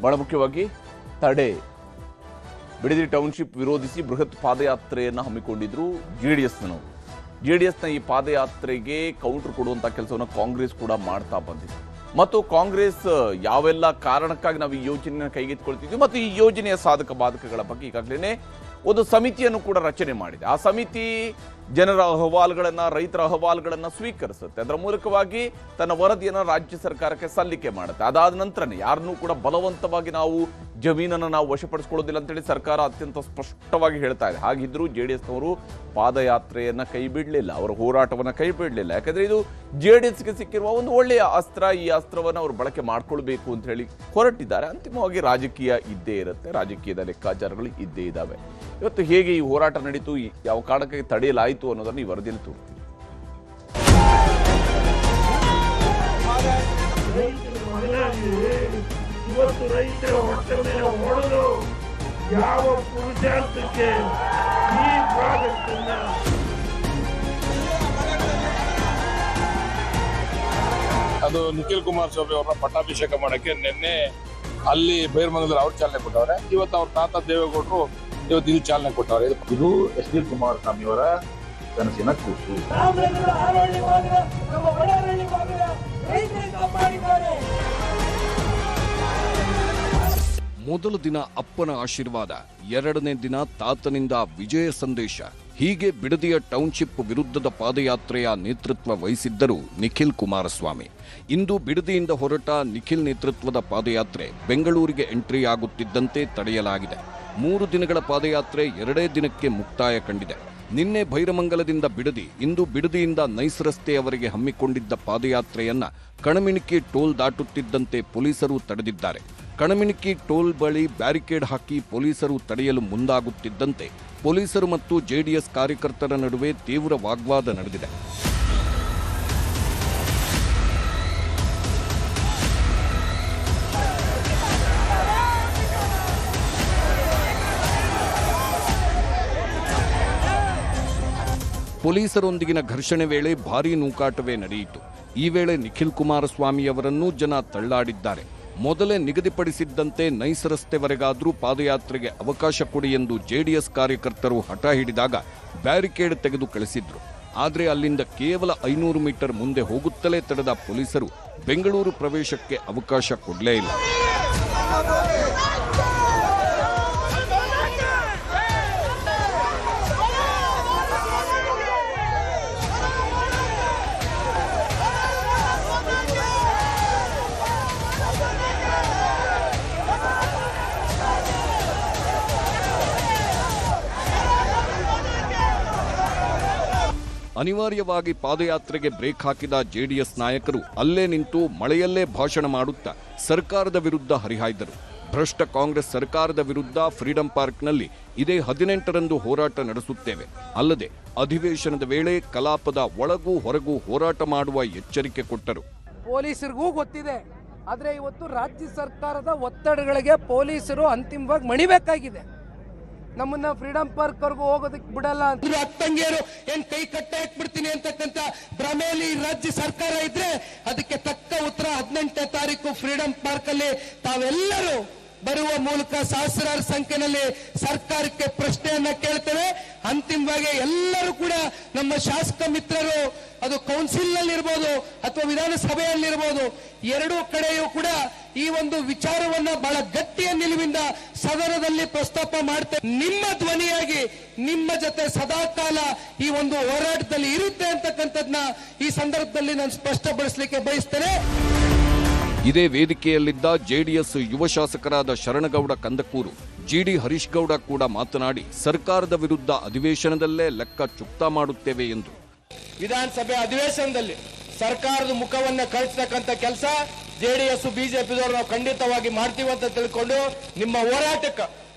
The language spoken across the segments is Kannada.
ಬಹಳ ಮುಖ್ಯವಾಗಿ ತಡೆ ಬಿಡದಿ ಟೌನ್ಶಿಪ್ ವಿರೋಧಿಸಿ ಬೃಹತ್ ಪಾದಯಾತ್ರೆಯನ್ನು ಹಮ್ಮಿಕೊಂಡಿದ್ರು ಜೆಡಿಎಸ್ನ ಈ ಪಾದಯಾತ್ರೆಗೆ ಕೌಂಟರ್ ಕೊಡುವಂತ ಕೆಲಸವನ್ನು ಕಾಂಗ್ರೆಸ್ ಕೂಡ ಮಾಡ್ತಾ ಬಂದಿದೆ ಮತ್ತು ಕಾಂಗ್ರೆಸ್ ಯಾವೆಲ್ಲ ಕಾರಣಕ್ಕಾಗಿ ನಾವು ಈ ಯೋಜನೆಯನ್ನು ಕೈಗೆತ್ತಿಕೊಳ್ತಿದ್ವಿ ಮತ್ತು ಈ ಯೋಜನೆಯ ಸಾಧಕ ಬಾಧಕಗಳ ಬಗ್ಗೆ ಈಗಾಗಲೇ ಒಂದು ಸಮಿತಿಯನ್ನು ಕೂಡ ರಚನೆ ಮಾಡಿದೆ. ಆ ಸಮಿತಿ ಜನರ ಅಹವಾಲುಗಳನ್ನು, ರೈತರ ಅಹವಾಲುಗಳನ್ನು ಸ್ವೀಕರಿಸುತ್ತೆ. ಅದರ ಮೂಲಕವಾಗಿ ತನ್ನ ವರದಿಯನ್ನು ರಾಜ್ಯ ಸರ್ಕಾರಕ್ಕೆ ಸಲ್ಲಿಕೆ ಮಾಡುತ್ತೆ. ಅದಾದ ನಂತರನೇ ಯಾರನ್ನೂ ಕೂಡ ಬಲವಂತವಾಗಿ ನಾವು ಜಮೀನನ್ನು ನಾವು ವಶಪಡಿಸಿಕೊಳ್ಳೋದಿಲ್ಲ ಅಂತೇಳಿ ಸರ್ಕಾರ ಅತ್ಯಂತ ಸ್ಪಷ್ಟವಾಗಿ ಹೇಳ್ತಾ ಇದೆ. ಹಾಗಿದ್ರೂ ಜೆಡಿಎಸ್ನವರು ಪಾದಯಾತ್ರೆಯನ್ನು ಕೈ ಬಿಡಲಿಲ್ಲ, ಅವರ ಹೋರಾಟವನ್ನು ಕೈ ಬಿಡಲಿಲ್ಲ. ಯಾಕಂದ್ರೆ ಇದು ಜೆಡಿಎಸ್ಗೆ ಸಿಕ್ಕಿರುವ ಒಂದು ಒಳ್ಳೆಯ ಅಸ್ತ್ರ. ಈ ಅಸ್ತ್ರವನ್ನು ಅವರು ಬಳಕೆ ಮಾಡ್ಕೊಳ್ಬೇಕು ಅಂತ ಹೇಳಿ ಹೊರಟಿದ್ದಾರೆ. ಅಂತಿಮವಾಗಿ ರಾಜಕೀಯ ಇದ್ದೇ ಇರುತ್ತೆ, ರಾಜಕೀಯದ ಲೆಕ್ಕಾಚಾರಗಳು ಇದ್ದೇ ಇದ್ದಾವೆ. ಇವತ್ತು ಹೇಗೆ ಈ ಹೋರಾಟ ನಡೀತು, ಯಾವ ಕಾರಣಕ್ಕೆ ತಡೆಯಲಾಯಿತು ಅನ್ನೋದನ್ನು ಈ ವರದಿಯಲ್ಲಿ ತೋರಿಸ್ತೀವಿ. ಇವತ್ತು ರೈತರ ಹೊಟ್ಟೆ ಮೇಲೆ ಹೊಡೆದು ಯಾವ ಪುರುಷಾರ್ಥಕ್ಕೆ ಈ ಪ್ರಾಜೆಕ್ಟನ್ನ ಅದು ನಿಖಿಲ್ ಕುಮಾರಸ್ವಾಮಿ ಅವರ ಪಟ್ಟಾಭಿಷೇಕ ಮಾಡಕ್ಕೆ ನಿನ್ನೆ ಅಲ್ಲಿ ಬೈರಮಂಗಲದಲ್ಲಿ ಅವ್ರು ಚಾಲನೆ ಕೊಟ್ಟವ್ರೆ. ಇವತ್ತು ಅವ್ರ ತಾತ ದೇವೇಗೌಡರು ಇವತ್ತು ಇಲ್ಲಿ ಚಾಲನೆ ಕೊಟ್ಟವ್ರೆ. ಇದು ಎಸ್ ಡಿ ಕುಮಾರಸ್ವಾಮಿ ಅವರ ಕನಸಿನ ಕೂಸು. ಮೊದಲ ದಿನ ಅಪ್ಪನ ಆಶೀರ್ವಾದ, ಎರಡನೇ ದಿನ ತಾತನಿಂದ ವಿಜಯ ಸಂದೇಶ. ಹೀಗೆ ಬಿಡದಿಯ ಟೌನ್ಶಿಪ್ ವಿರುದ್ಧದ ಪಾದಯಾತ್ರೆಯ ನೇತೃತ್ವ ವಹಿಸಿದ್ದರು ನಿಖಿಲ್ ಕುಮಾರಸ್ವಾಮಿ. ಇಂದು ಬಿಡದಿಯಿಂದ ಹೊರಟ ನಿಖಿಲ್ ನೇತೃತ್ವದ ಪಾದಯಾತ್ರೆ ಬೆಂಗಳೂರಿಗೆ ಎಂಟ್ರಿ ಆಗುತ್ತಿದ್ದಂತೆ ತಡೆಯಲಾಗಿದೆ. 3 ದಿನಗಳ ಪಾದಯಾತ್ರೆ 2 ದಿನಕ್ಕೆ ಮುಕ್ತಾಯ ಕಂಡಿದೆ. ನಿನ್ನೆ ಬೈರಮಂಗಲದಿಂದ ಬಿಡದಿ, ಇಂದು ಬಿಡದಿಯಿಂದ ನೈಸ್ ರಸ್ತೆಯವರೆಗೆ ಹಮ್ಮಿಕೊಂಡಿದ್ದ ಪಾದಯಾತ್ರೆಯನ್ನ ಕಣಮಿಣಿಕಿ ಟೋಲ್ ದಾಟುತ್ತಿದ್ದಂತೆ ಪೊಲೀಸರು ತಡೆದಿದ್ದಾರೆ. ಕಣಮಿಣಿಕಿ ಟೋಲ್ ಬಳಿ ಬ್ಯಾರಿಕೇಡ್ ಹಾಕಿ ಪೊಲೀಸರು ತಡೆಯಲು ಮುಂದಾಗುತ್ತಿದ್ದಂತೆ ಪೊಲೀಸರು ಮತ್ತು ಜೆಡಿಎಸ್ ಕಾರ್ಯಕರ್ತರ ನಡುವೆ ತೀವ್ರ ವಾಗ್ವಾದ ನಡೆದಿದೆ. ಪೊಲೀಸರೊಂದಿಗಿನ ಘರ್ಷಣೆ ವೇಳೆ ಭಾರೀ ನೂಕಾಟವೇ ನಡೆಯಿತು. ಈ ವೇಳೆ ನಿಖಿಲ್ ಕುಮಾರಸ್ವಾಮಿ ಅವರನ್ನು ಜನ ತಳ್ಳಾಡಿದ್ದಾರೆ. ಮೊದಲೇ ನಿಗದಿಪಡಿಸಿದ್ದಂತೆ ನೈಸ್ ರಸ್ತೆವರೆಗಾದರೂ ಪಾದಯಾತ್ರೆಗೆ ಅವಕಾಶ ಕೊಡಿ ಎಂದು ಜೆಡಿಎಸ್ ಕಾರ್ಯಕರ್ತರು ಹಠ ಹಿಡಿದಾಗ ಬ್ಯಾರಿಕೇಡ್ ತೆಗೆದು ಕಳಿಸಿದ್ರು. ಆದರೆ ಅಲ್ಲಿಂದ ಕೇವಲ 500 ಮೀಟರ್ ಮುಂದೆ ಹೋಗುತ್ತಲೇ ತಡೆದ ಪೊಲೀಸರು ಬೆಂಗಳೂರು ಪ್ರವೇಶಕ್ಕೆ ಅವಕಾಶ ಕೊಡಲೇ ಇಲ್ಲ. ಅನಿವಾರ್ಯವಾಗಿ ಪಾದಯಾತ್ರೆಗೆ ಬ್ರೇಕ್ ಹಾಕಿದ ಜೆಡಿಎಸ್ ನಾಯಕರು ಅಲ್ಲೇ ನಿಂತು ಮಳೆಯಲ್ಲೇ ಭಾಷಣ ಮಾಡುತ್ತಾ ಸರ್ಕಾರದ ವಿರುದ್ಧ ಹರಿಹಾಯ್ದರು. ಭ್ರಷ್ಟ ಕಾಂಗ್ರೆಸ್ ಸರ್ಕಾರದ ವಿರುದ್ಧ ಫ್ರೀಡಂ ಪಾರ್ಕ್ನಲ್ಲಿ ಇದೇ 18ರಂದು ಹೋರಾಟ ನಡೆಸುತ್ತೇವೆ, ಅಲ್ಲದೆ ಅಧಿವೇಶನದ ವೇಳೆ ಕಲಾಪದ ಒಳಗೂ ಹೊರಗೂ ಹೋರಾಟ ಮಾಡುವ ಎಚ್ಚರಿಕೆ ಕೊಟ್ಟರು. ಪೊಲೀಸರಿಗೂ ಗೊತ್ತಿದೆ, ಆದರೆ ಇವತ್ತು ರಾಜ್ಯ ಸರ್ಕಾರದ ಒತ್ತಡಗಳಿಗೆ ಪೊಲೀಸರು ಅಂತಿಮವಾಗಿ ಮಣಿಬೇಕಾಗಿದೆ. ನಮ್ಮನ್ನ ಫ್ರೀಡಂ ಪಾರ್ಕ್ ವರೆಗೂ ಹೋಗೋದಕ್ಕೆ ಬಿಡಲ್ಲ ಅಂತ ಅತ್ತಂಗಿಯರು ಏನ್ ಕೈ ಕಟ್ಟ ಹಾಕ್ಬಿಡ್ತೀನಿ ಅಂತಕ್ಕಂಥ ಭ್ರಮೆಯಲ್ಲಿ ರಾಜ್ಯ ಸರ್ಕಾರ ಇದ್ರೆ ಅದಕ್ಕೆ ತಕ್ಕ ಉತ್ತರ 18ನೇ ತಾರೀಕು ಫ್ರೀಡಂ ಪಾರ್ಕ್ ಅಲ್ಲಿ ತಾವೆಲ್ಲರೂ ಬರುವ ಮೂಲಕ ಸಹಸ್ರಾರು ಸಂಖ್ಯೆಯಲ್ಲಿ ಸರ್ಕಾರಕ್ಕೆ ಪ್ರಶ್ನೆಯನ್ನ ಕೇಳ್ತೇವೆ. ಅಂತಿಮವಾಗಿ ಎಲ್ಲರೂ ಕೂಡ ನಮ್ಮ ಶಾಸಕ ಮಿತ್ರರು, ಅದು ಕೌನ್ಸಿಲ್ ನಲ್ಲಿ ಇರ್ಬೋದು ಅಥವಾ ವಿಧಾನಸಭೆಯಲ್ಲಿರ್ಬೋದು, ಎರಡೂ ಕಡೆಯೂ ಕೂಡ ಈ ಒಂದು ವಿಚಾರವನ್ನ ಬಹಳ ಗಟ್ಟಿಯ ನಿಲುವಿಂದ ಸದನದಲ್ಲಿ ಪ್ರಸ್ತಾಪ ಮಾಡ್ತೇವೆ. ನಿಮ್ಮ ಧ್ವನಿಯಾಗಿ ನಿಮ್ಮ ಜೊತೆ ಸದಾಕಾಲ ಈ ಒಂದು ಹೋರಾಟದಲ್ಲಿ ಇರುತ್ತೆ ಅಂತಕ್ಕಂಥದ್ನ ಈ ಸಂದರ್ಭದಲ್ಲಿ ನಾನು ಸ್ಪಷ್ಟಪಡಿಸಲಿಕ್ಕೆ ಬಯಸ್ತೇನೆ. ಇದೇ ವೇದಿಕೆಯಲ್ಲಿದ್ದ ಜೆಡಿಎಸ್ ಯುವ ಶಾಸಕರಾದ ಶರಣಗೌಡ ಕಂದಕೂರು, ಜಿಡಿ ಹರೀಶ್ ಗೌಡ ಕೂಡ ಮಾತನಾಡಿ ಸರ್ಕಾರದ ವಿರುದ್ಧ ಅಧಿವೇಶನದಲ್ಲೇ ಲೆಕ್ಕ ಚುಕ್ತಾ ಮಾಡುತ್ತೇವೆ ಎಂದು. ವಿಧಾನಸಭೆ ಅಧಿವೇಶನದಲ್ಲಿ ಸರ್ಕಾರದ ಮುಖವನ್ನ ಕಳಿಸತಕ್ಕಂಥ ಕೆಲಸ ಜೆಡಿಎಸ್ ಬಿಜೆಪಿದವರು ನಾವು ಖಂಡಿತವಾಗಿ ಮಾಡ್ತೀವಿ ಅಂತ ತಿಳ್ಕೊಂಡು ನಿಮ್ಮ ಹೋರಾಟಕ್ಕೆ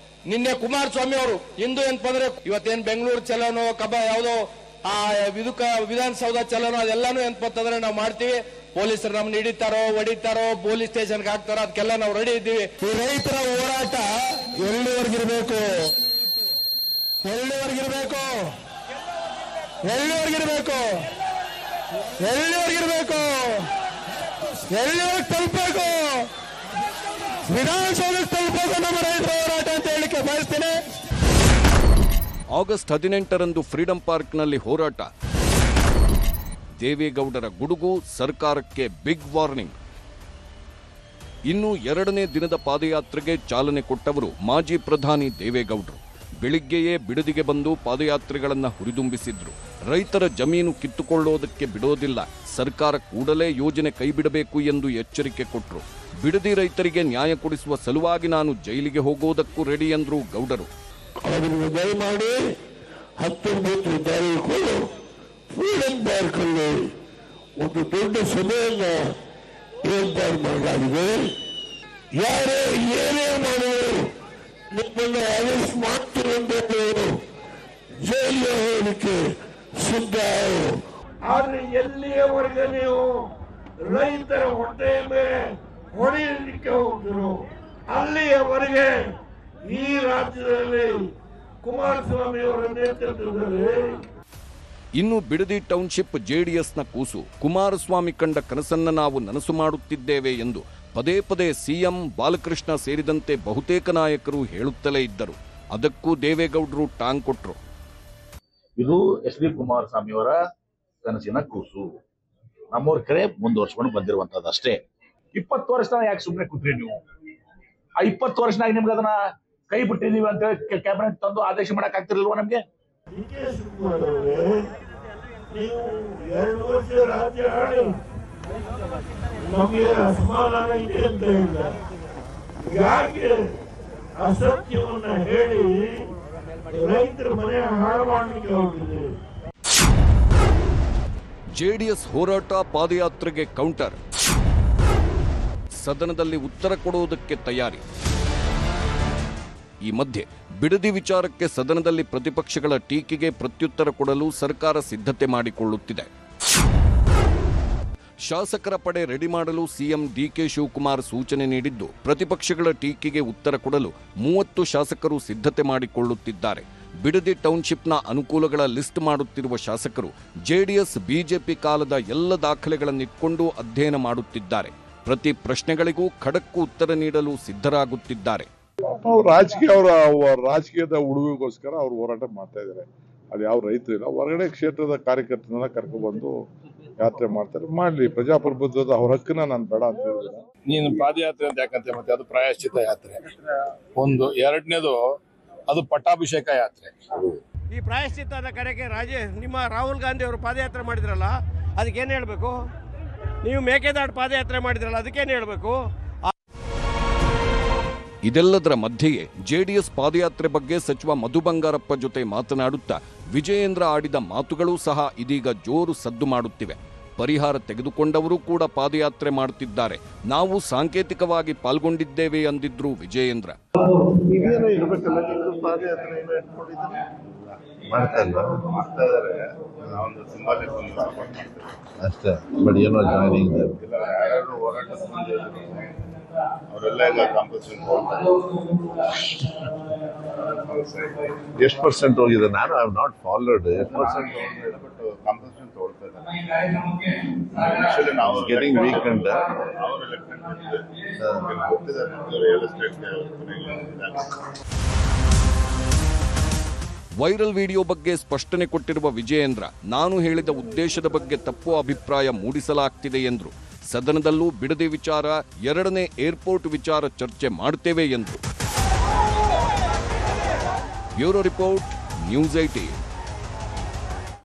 ನಿನ್ನೆ ಕುಮಾರಸ್ವಾಮಿ ಅವರು ಇಂದು ಏನಪ್ಪ ಅಂದ್ರೆ ಇವತ್ತೇನು ಬೆಂಗಳೂರು ಚಲೋನೋ ಯಾವುದೋ ಆ ವಿಧಾನಸೌಧ ಚಲೋನೋ ಅದೆಲ್ಲಾನು ಏನಪ್ಪ ಅಂತಂದ್ರೆ ನಾವು ಮಾಡ್ತೀವಿ. ಪೊಲೀಸರು ನಮ್ಮನ್ನ ಹಿಡಿತಾರೋ ಹೊಡಿತಾರೋ ಪೊಲೀಸ್ ಸ್ಟೇಷನ್ಗೆ ಹಾಕ್ತಾರೋ ಅದಕ್ಕೆಲ್ಲ ನಾವು ರೆಡಿ ಇದ್ದೀವಿ. ಈ ರೈತರ ಹೋರಾಟ ಎಲ್ಲಿವರೆಗಿರ್ಬೇಕು ಎಲ್ಲಿವರೆಗಿರ್ಬೇಕು ಎಲ್ಲಿವರೆಗಿರ್ಬೇಕು ಎಲ್ಲಿವರೆಗಿರ್ಬೇಕು ಎಲ್ಲಿವರೆಗೆ ತಲುಪಬೇಕು ವಿಧಾನಸೌಧಕ್ಕೆ ತಲುಪೋದು ನಮ್ಮ ರೈತರ ಹೋರಾಟ ಅಂತ ಹೇಳಿಕೆ ಬಯಸ್ತೇನೆ. ಆಗಸ್ಟ್ 18ರಂದು ಫ್ರೀಡಂ ಪಾರ್ಕ್ನಲ್ಲಿ ಹೋರಾಟ. ದೇವೇಗೌಡರ ಗುಡುಗು, ಸರ್ಕಾರಕ್ಕೆ ಬಿಗ್ ವಾರ್ನಿಂಗ್. ಇನ್ನು 2ನೇ ದಿನದ ಪಾದಯಾತ್ರೆಗೆ ಚಾಲನೆ ಕೊಟ್ಟವರು ಮಾಜಿ ಪ್ರಧಾನಿ ದೇವೇಗೌಡರು. ಬೆಳಿಗ್ಗೆಯೇ ಬಿಡದಿಗೆ ಬಂದು ಪಾದಯಾತ್ರೆಗಳನ್ನು ಹುರಿದುಂಬಿಸಿದ್ರು. ರೈತರ ಜಮೀನು ಕಿತ್ತುಕೊಳ್ಳೋದಕ್ಕೆ ಬಿಡೋದಿಲ್ಲ, ಸರ್ಕಾರ ಕೂಡಲೇ ಯೋಜನೆ ಕೈಬಿಡಬೇಕು ಎಂದು ಎಚ್ಚರಿಕೆ ಕೊಟ್ಟರು. ಬಿಡದಿ ರೈತರಿಗೆ ನ್ಯಾಯ ಕೊಡಿಸುವ ಸಲುವಾಗಿ ನಾನು ಜೈಲಿಗೆ ಹೋಗೋದಕ್ಕೂ ರೆಡಿ ಎಂದ್ರು ಗೌಡರು. ಅವರಿಗೆ ದಯಮಾಡಿ 19 ತಾರೀಕು ಫ್ರೀಡಂ ಪಾರ್ಕಲ್ಲಿ ಒಂದು ದೊಡ್ಡ ಸಭೆಯನ್ನ ಏರ್ಪಾಡು ಮಾಡಲಾಗಿದೆ. ಯಾರೇ ಏನೇ ಮಾಡೋರು ನಿಮ್ಮನ್ನು ಅರೆಸ್ಟ್ ಮಾಡ್ತಿರುವಂತವರು ಜೈಲಿಗೆ ಹೋಗಲಿಕ್ಕೆ ಸಿದ್ಧ. ಆದ್ರೆ ಎಲ್ಲಿಯವರೆಗೆ ನೀವು ರೈತರ ಹೊಟ್ಟೆಯ ಮೇಲೆ ಹೊಡೆಯಲಿಕ್ಕೆ ಹೋಗ್ತಿರೋ ಅಲ್ಲಿಯವರೆಗೆ ಈ ರಾಜ್ಯದಲ್ಲಿ ಕುಮಾರಸ್ವಾಮಿ ಅವರ ನೇತೃತ್ವದಲ್ಲಿ. ಇನ್ನು ಬಿಡದಿ ಟೌನ್ಶಿಪ್ ಜೆಡಿಎಸ್ನ ಕೂಸು. ಕುಮಾರಸ್ವಾಮಿ ಕಂಡ ಕನಸನ್ನ ನಾವು ನನಸು ಮಾಡುತ್ತಿದ್ದೇವೆ ಎಂದು ಪದೇ ಪದೇ ಸಿಎಂ, ಬಾಲಕೃಷ್ಣ ಸೇರಿದಂತೆ ಬಹುತೇಕ ನಾಯಕರು ಹೇಳುತ್ತಲೇ ಇದ್ದರು. ಅದಕ್ಕೂ ದೇವೇಗೌಡರು ಟಾಂಗ್ ಕೊಟ್ರು. ಇದು ಎಚ್.ಡಿ. ಕುಮಾರಸ್ವಾಮಿ ಅವರ ಕನಸಿನ ಕೂಸು. ನಮ್ಮವ್ರ ಕಡೆ ಮುಂದುವರ್ಸ್ಕೊಂಡು ಬಂದಿರುವಂತದ್ದು ಅಷ್ಟೇ. 20 ವರ್ಷ ಯಾಕೆ ಸುಮ್ಮನೆ ಕೂತ್ರಿ ನೀವು? ಆ 20 ವರ್ಷನಾಗ ನಿಮ್ಗೆ ಅದನ್ನ ಕೈ ಬಿಟ್ಟಿದೀವಿ ಅಂತ ಕ್ಯಾಬಿನೆಟ್ ತಂದು ಆದೇಶ ಮಾಡಕ್ ಆಗ್ತಿರ್ಲಿಲ್ವಾ ನಮ್ಗೆ? ನೀವು 2 ವರ್ಷ ರಾಜ್ಯ ಆಡಿ ನಮಗೆ ಅಸಮಾಧಾನ ಇದೆ ಅಂತ ಇಲ್ಲ. ಯಾಕೆ ಅಸತ್ಯವನ್ನ ಹೇಳಿ ರೈತರ ಮನೆ ಹಾಳು ಮಾಡಲಿಕ್ಕೆ ಹೋಗಿದೆ? ಜೆಡಿಎಸ್ ಹೋರಾಟ, ಪಾದಯಾತ್ರೆಗೆ ಕೌಂಟರ್. ಸದನದಲ್ಲಿ ಉತ್ತರ ಕೊಡುವುದಕ್ಕೆ ತಯಾರಿ. ಈ ಮಧ್ಯೆ ಬಿಡದಿ ವಿಚಾರಕ್ಕೆ ಸದನದಲ್ಲಿ ಪ್ರತಿಪಕ್ಷಗಳ ಟೀಕೆಗೆ ಪ್ರತ್ಯುತ್ತರ ಕೊಡಲು ಸರ್ಕಾರ ಸಿದ್ಧತೆ ಮಾಡಿಕೊಳ್ಳುತ್ತಿದೆ. ಶಾಸಕರ ಪಡೆ ರೆಡಿ ಮಾಡಲು ಸಿಎಂ ಡಿಕೆ ಶಿವಕುಮಾರ್ ಸೂಚನೆ ನೀಡಿದ್ದು, ಪ್ರತಿಪಕ್ಷಗಳ ಟೀಕೆಗೆ ಉತ್ತರ ಕೊಡಲು 30 ಶಾಸಕರು ಸಿದ್ಧತೆ ಮಾಡಿಕೊಳ್ಳುತ್ತಿದ್ದಾರೆ. ಬಿಡದಿ ಟೌನ್ಶಿಪ್ನ ಅನುಕೂಲಗಳ ಲಿಸ್ಟ್ ಮಾಡುತ್ತಿರುವ ಶಾಸಕರು ಜೆಡಿಎಸ್, ಬಿಜೆಪಿ ಕಾಲದ ಎಲ್ಲ ದಾಖಲೆಗಳನ್ನಿಟ್ಕೊಂಡು ಅಧ್ಯಯನ ಮಾಡುತ್ತಿದ್ದಾರೆ. ಪ್ರತಿ ಪ್ರಶ್ನೆಗಳಿಗೂ ಖಡಕ್ಕು ಉತ್ತರ ನೀಡಲು ಸಿದ್ಧರಾಗುತ್ತಿದ್ದಾರೆ. ರಾಜಕೀಯದ ಉಳುವಿಗೋಸ್ಕರ ಅವರು ಹೋರಾಟ ಮಾಡ್ತಾ ಇದ್ದಾರೆ. ಅಲ್ಲಿ ಯಾವ ರೈತರು ಇಲ್ಲ, ಹೊರಗಡೆ ಕ್ಷೇತ್ರದ ಕಾರ್ಯಕರ್ತರನ್ನ ಕರ್ಕೊಂಡ್ಬಂದು ಯಾತ್ರೆ ಮಾಡ್ತಾರೆ. ಮಾಡ್ಲಿ, ಪ್ರಜಾಪ್ರಭುತ್ವದ ಅವ್ರ ಹಕ್ಕನ್ನ ನಾನು ಬೇಡ ಅಂತ ಹೇಳಿದ್ರೆ. ನೀನು ಪಾದಯಾತ್ರೆ ಅಂತ ಯಾಕಂತೆ, ಮತ್ತೆ ಅದು ಪ್ರಾಯಶ್ಚಿತ ಯಾತ್ರೆ ಒಂದು. 2ನೇದು ಅದು ಪಟ್ಟಾಭಿಷೇಕ ಯಾತ್ರೆ. ಈ ಪ್ರಾಯಶ್ಚಿತ್ತದ ಕಡೆಗೆ ನಿಮ್ಮ ರಾಹುಲ್ ಗಾಂಧಿ ಅವರು ಪಾದಯಾತ್ರೆ ಮಾಡಿದ್ರಲ್ಲ, ಅದಕ್ಕೇನು ಹೇಳಬೇಕು? ನೀವು ಮೇಕೆದಾಟು ಪಾದಯಾತ್ರೆ ಮಾಡಿದ್ರಲ್ಲ, ಅದಕ್ಕೇನು ಹೇಳಬೇಕು? ಇದೆಲ್ಲದರ ಮಧ್ಯೆಯೇ ಜೆಡಿಎಸ್ ಪಾದಯಾತ್ರೆ ಬಗ್ಗೆ ಸಚಿವ ಮಧು ಬಂಗಾರಪ್ಪ ಜೊತೆ ಮಾತನಾಡುತ್ತಾ ವಿಜಯೇಂದ್ರ ಆಡಿದ ಮಾತುಗಳೂ ಸಹ ಇದೀಗ ಜೋರು ಸದ್ದು ಮಾಡುತ್ತಿವೆ. ಪರಿಹಾರ ತೆಗೆದುಕೊಂಡವರು ಕೂಡ ಪಾದಯಾತ್ರೆ ಮಾಡುತ್ತಿದ್ದಾರೆ. ನಾವು ಸಾಂಕೇತಿಕವಾಗಿ ಪಾಲ್ಗೊಂಡಿದ್ದೇವೆ ಅಂದಿದ್ರು ವಿಜಯೇಂದ್ರ. ಅಷ್ಟೇ, ಬಟ್ ಏನೋ ಜಾಯ್ನಿಂಗ್ ಅವರೆಲ್ಲ ಎಲ್ಲ ಕಾಂಪನ್ಸೇಷನ್ ಎಷ್ಟು ಪರ್ಸೆಂಟ್ ಹೋಗಿದೆ? ನಾನು ಐ ಹ್ಯಾವ್ ನಾಟ್ ಫಾಲೋಡ್. ಎಷ್ಟು ಪರ್ಸೆಂಟ್ ಬಟ್ ಕಾಂಪನ್ಸೇಷನ್ ತಗೊಳ್ತಾ ಇದ್ದಾರೆ. ನಾವು getting weekend real estate. Viral video ಬಗ್ಗೆ ಸ್ಪಷ್ಟನೆ ಕೊಟ್ಟಿರುವ ವಿಜಯೇಂದ್ರ, ನಾನು ಹೇಳಿದ ಉದ್ದೇಶದ ಬಗ್ಗೆ ತಪ್ಪು ಅಭಿಪ್ರಾಯ ಮೂಡಿಸಲಾಗ್ತಿದೆ ಎಂದರು. ಸದನದಲ್ಲೂ ಬಿಡದಿ ವಿಚಾರ, 2ನೇ ಏರ್ಪೋರ್ಟ್ ವಿಚಾರ ಚರ್ಚೆ ಮಾಡ್ತೇವೆ ಎಂದರು. Bureau report, news 18.